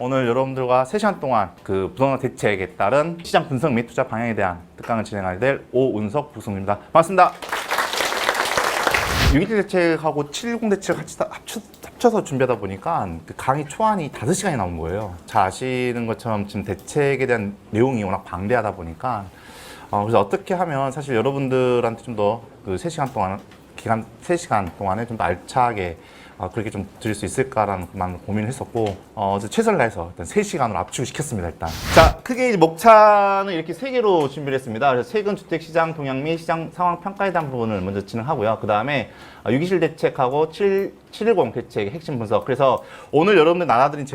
오늘 여러분들과 3시간 동안 그 부동산 대책에 따른 시장 분석 및 투자 방향에 대한 특강을 진행하게 될 오은석 부총리입니다. 반갑습니다. 6.17 대책하고 7.10 대책 같이 합쳐서 준비하다 보니까 그 강의 초안이 5시간이 나온 거예요. 잘 아시는 것처럼 지금 대책에 대한 내용이 워낙 방대하다 보니까 그래서 어떻게 하면 사실 여러분들한테 좀 더 그 3시간 동안 기간 3시간 동안에 좀 더 알차게 그렇게 좀 드릴 수 있을까라는 그만 고민을 했었고 최선을 다해서 일단 3시간으로 압축을 시켰습니다. 일단 자, 크게 목차는 이렇게 3개로 준비를 했습니다. 그래서 최근 주택 시장 동향 및 시장 상황 평가에 대한 부분을 먼저 진행하고요. 그 다음에 6.27 대책하고 7.10 대책의 핵심 분석. 그래서 오늘 여러분들 나눠드린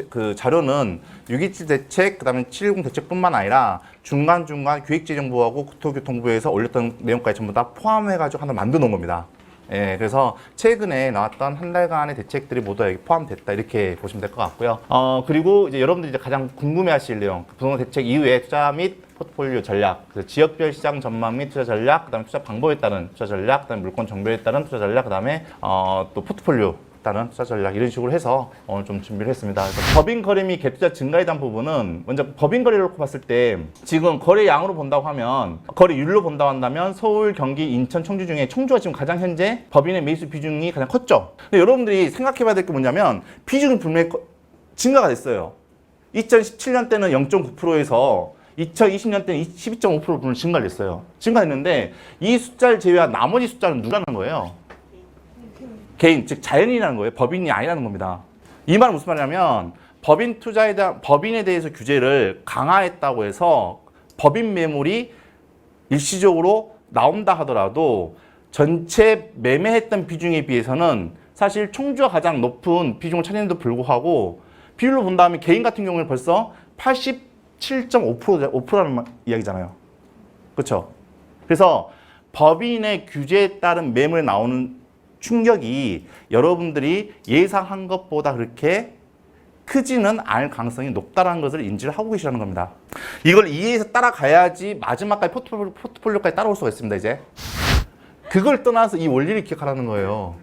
그 자료는 6.27 대책, 그 다음에 7.10 대책뿐만 아니라 중간중간 기획재정부하고 국토교통부에서 올렸던 내용까지 전부 다 포함해가지고 하나 만들어 놓은 겁니다. 예, 그래서 최근에 나왔던 한 달간의 대책들이 모두 여기 포함됐다 이렇게 보시면 될 것 같고요. 그리고 이제 여러분들이 이제 가장 궁금해하실 내용, 부동산 대책 이후에 투자 및 포트폴리오 전략, 그래서 지역별 시장 전망 및 투자 전략, 그다음에 투자 방법에 따른 투자 전략, 그다음에 물건 정보에 따른 투자 전략, 그다음에 또 포트폴리오 따른 투자 전략 이런 식으로 해서 오늘 좀 준비를 했습니다. 그래서 법인 거래 및 갭투자 증가에 대한 부분은 먼저 법인 거래를 놓고 봤을 때 지금 거래량으로 본다고 하면 거래율로 본다고 한다면 서울, 경기, 인천, 청주 중에 청주가 지금 가장 현재 법인의 매수 비중이 가장 컸죠. 근데 여러분들이 생각해 봐야 될 게 뭐냐면 비중이 분명히 증가가 됐어요. 2017년 때는 0.9%에서 2020년 때는 12.5% 분을 증가를 했어요. 증가했는데 이 숫자를 제외한 나머지 숫자는 누구라는 거예요? 개인, 즉 자연인이라는 거예요. 법인이 아니라는 겁니다. 이 말은 무슨 말이냐면 법인 투자에 대한 법인에 대해서 규제를 강화했다고 해서 법인 매물이 일시적으로 나온다 하더라도 전체 매매했던 비중에 비해서는 사실 청주가 가장 높은 비중을 차지했는데도 불구하고 비율로 본다면 개인 같은 경우는 벌써 87.5%라는 이야기잖아요. 그렇죠? 그래서 법인의 규제에 따른 매물에 나오는 충격이 여러분들이 예상한 것보다 그렇게 크지는 않을 가능성이 높다는 것을 인지를 하고 계시라는 겁니다. 이걸 이해해서 따라가야지 마지막까지 포트폴리오까지 따라올 수가 있습니다. 이제 그걸 떠나서 이 원리를 기억하라는 거예요.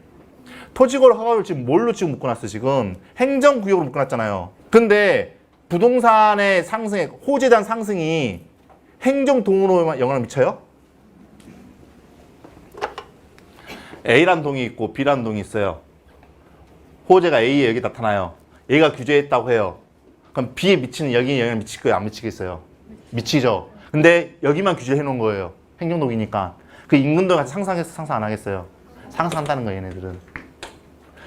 토지거래 허가를 지금 뭘로 지금 묶어놨어? 지금 행정구역으로 묶어놨잖아요. 근데 부동산의 상승에 호재에 대한 상승이 행정동으로만 영향을 미쳐요? A라는 동이 있고 B라는 동이 있어요. 호재가 A에 여기 나타나요. A가 규제했다고 해요. 그럼 B에 미치는 여기에 영향을 미칠 거예요? 안 미치겠어요? 미치죠. 근데 여기만 규제해 놓은 거예요. 행정동이니까. 그 인근도 같이 상상해서 상상 안 하겠어요? 상상한다는 거예요, 얘네들은.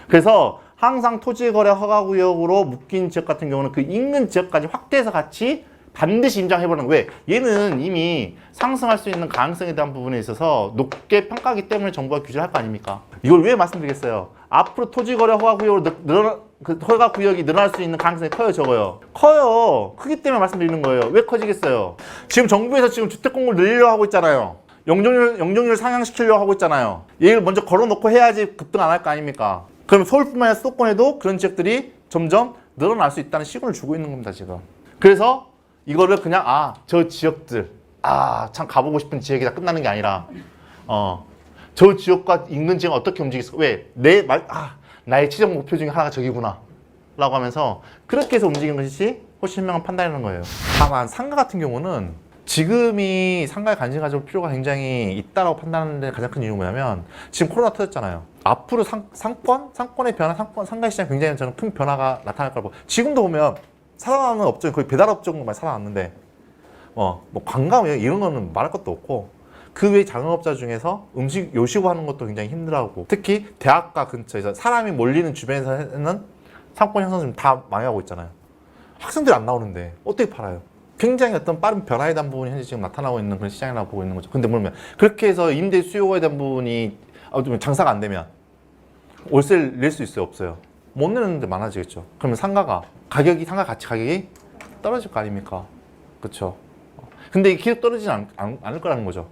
그래서 항상 토지거래 허가구역으로 묶인 지역 같은 경우는 그 인근 지역까지 확대해서 같이 반드시 인정해보는 거예요. 왜? 얘는 이미 상승할 수 있는 가능성에 대한 부분에 있어서 높게 평가하기 때문에 정부가 규제를 할 거 아닙니까? 이걸 왜 말씀드리겠어요? 앞으로 토지거래 허가구역으로 허가구역이 늘어날 수 있는 가능성이 커요, 적어요? 커요. 크기 때문에 말씀드리는 거예요. 왜 커지겠어요? 지금 정부에서 지금 주택공급을 늘리려고 하고 있잖아요. 용적률 상향시키려고 하고 있잖아요. 얘를 먼저 걸어놓고 해야지 급등 안 할 거 아닙니까? 그럼 서울뿐만 아니라 수도권에도 그런 지역들이 점점 늘어날 수 있다는 시그널을 주고 있는 겁니다, 지금. 그래서 이거를 그냥 저 지역들 참 가보고 싶은 지역이다 끝나는 게 아니라 저 지역과 인근 지역은 어떻게 움직였어? 왜? 나의 최종 목표 중에 하나가 저기구나 라고 하면서 그렇게 해서 움직이는 것이 훨씬 현명한 판단이라는 거예요. 다만 상가 같은 경우는 지금이 상가에 관심 가질 필요가 굉장히 있다라고 판단하는 데 가장 큰 이유는 뭐냐면 지금 코로나 터졌잖아요. 앞으로 상권의 변화, 상가 시장 굉장히 저는 큰 변화가 나타날 거라고. 지금도 보면 살아남는 업종이 거의 배달업 정도 많이 살아남는데 뭐 관광 이런 거는 말할 것도 없고 그 외에 자영업자 중에서 음식 요식업 하는 것도 굉장히 힘들어하고 특히 대학가 근처에서 사람이 몰리는 주변에서는 상권 형성 지금 다 망해가고 있잖아요. 학생들이 안 나오는데 어떻게 팔아요? 굉장히 어떤 빠른 변화에 대한 부분이 현재 지금 나타나고 있는 그런 시장이라고 보고 있는 거죠. 근데 뭐냐면 그렇게 해서 임대 수요에 대한 부분이 장사가 안 되면 월세를 낼 수 있어요? 없어요? 못 내는데 많아지겠죠. 그러면 상가 가치 가격이 떨어질 거 아닙니까? 그렇죠. 근데 이게 계속 떨어지지 않을 거라는 거죠.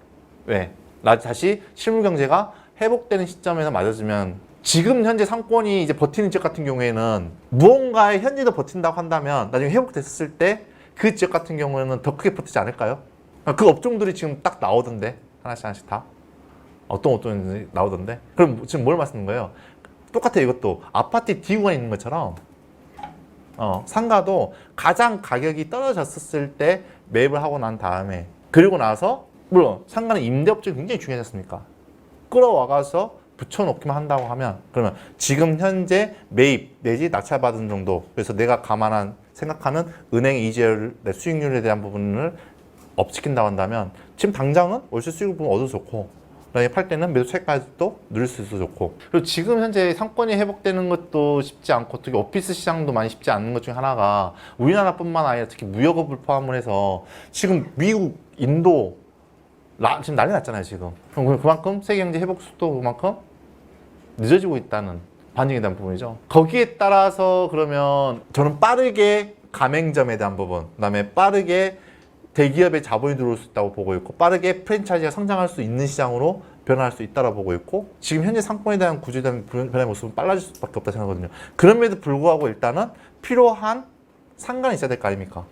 왜? 다시 실물 경제가 회복되는 시점에서 맞아지면 지금 현재 상권이 이제 버티는 지역 같은 경우에는 무언가에 현재도 버틴다고 한다면 나중에 회복됐을 때 그 지역 같은 경우에는 더 크게 버티지 않을까요? 그 업종들이 지금 딱 나오던데 하나씩 다 어떤 나오던데. 그럼 지금 뭘 말씀하는 거예요? 똑같아요. 이것도 아파트 D구간에 있는 것처럼 상가도 가장 가격이 떨어졌을 때 매입을 하고 난 다음에 그리고 나서 물론 상가는 임대업종이 굉장히 중요하지 않습니까? 끌어와가서 붙여놓기만 한다고 하면 그러면 지금 현재 매입 내지 낙찰받은 정도 그래서 내가 생각하는 은행 이자율 내 수익률에 대한 부분을 업시킨다고 한다면 지금 당장은 월세 수익을 보면 얻어도 좋고 그다음에 팔 때는 매도 차익까지도 누릴 수 있어서 좋고 그리고 지금 현재 상권이 회복되는 것도 쉽지 않고 특히 오피스 시장도 많이 쉽지 않은 것 중에 하나가 우리나라뿐만 아니라 특히 무역업을 포함을 해서 지금 미국, 인도 지금 난리 났잖아요 지금. 그만큼 세계 경제 회복 속도 그만큼 늦어지고 있다는 반증에 대한 부분이죠. 거기에 따라서 그러면 저는 빠르게 가맹점에 대한 부분 그다음에 빠르게 대기업의 자본이 들어올 수 있다고 보고 있고 빠르게 프랜차이즈가 성장할 수 있는 시장으로 변화할 수 있다고 보고 있고 지금 현재 상권에 대한 구조에 대한 변화의 모습은 빨라질 수밖에 없다 생각하거든요. 그럼에도 불구하고 일단은 필요한 상관이 있어야 될 거 아닙니까?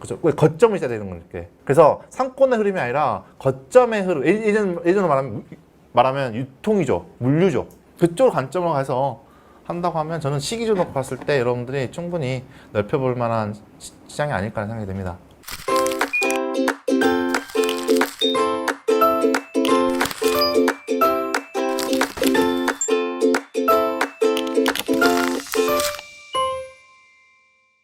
그죠? 거점이 있어야 되는 거니까. 그래서 상권의 흐름이 아니라 거점의 흐름. 예전으로 말하면 유통이죠. 물류죠. 그쪽 관점으로 가서 한다고 하면 저는 시기적으로 봤을 때 여러분들이 충분히 넓혀볼 만한 시장이 아닐까 생각이 됩니다.